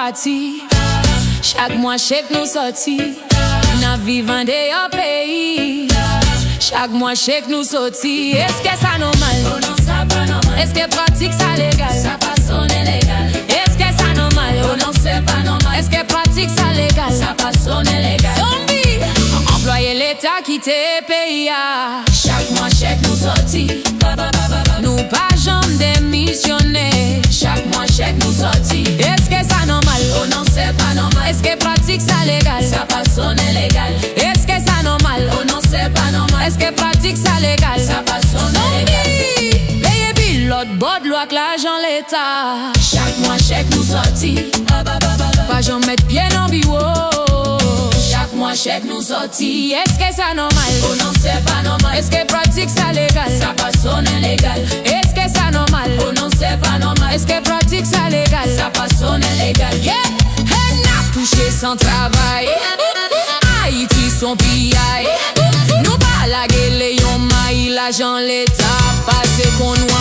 parti. Chaque mois, chèque nous sorti. N'a vivant de pays. Chaque mois, chèque nous sorti. Est-ce que ça normal? Oh non, ça pas normal. Est-ce que pratique ça légal? Ça pas sonne légal. Est-ce que ça normal? Oh non, c'est pas normal. Est-ce que pratique ça légal? Ça pas sonne légal. Zombie! Employer l'État quitter pays. Chaque mois, chèque nous sorti. Nous pas jamais démissionner. Chaque mois, chèque nous sorti. Est-ce que ça normal? Oh non, c'est pas normal. Est-ce que pratique ça légal? Ça pas sonne légal. Est-ce que ça normal? Oh non, c'est pas normal. Est-ce que pratique ça légal? Ça pas sonne légal. Payer bill, l'autre bord, loi que l'argent l'État. Chaque mois, chèque nous sorti. Pas jamais mettre pied dans le bureau. Chaque mois, chèque nous sorti. Est-ce que ça normal? Oh non, c'est pas normal. Est-ce que pratique ça légal? Ça pas sonne légal. Est-ce que ça normal? Oh non, c'est pas normal. Est-ce que pratique ça légal? Ça pas sonne légal. Yeah, hey, n'a touché sans travail. Haïti son pillage. Nous pas la gueule, yon maï, l'argent l'État, parce qu'on noie.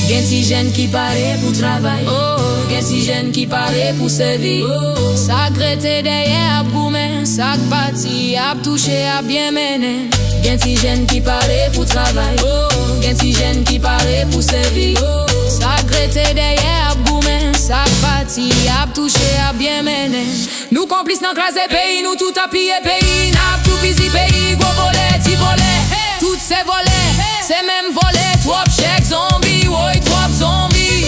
Gen ti jeune qui paraît pour travail. Oh, Gen ti jeune qui paraît pour servir. oh, sacré te derrière ap goumen, sac parti ap touché ap bien mené. Gen ti jeune qui paraît pour travail. Oh, Gen ti jeune qui paraît pour servir. oh, sacré te derrière ap goumen, sac parti ap touché ap bien mené. Nous complices nan krasé pays, nous tout a pillé pays, n'ap tout pisi pays, gros volet, ti volet, tout c'est volé, c'est même volé, trop chèque zombie, oui, trop zombie.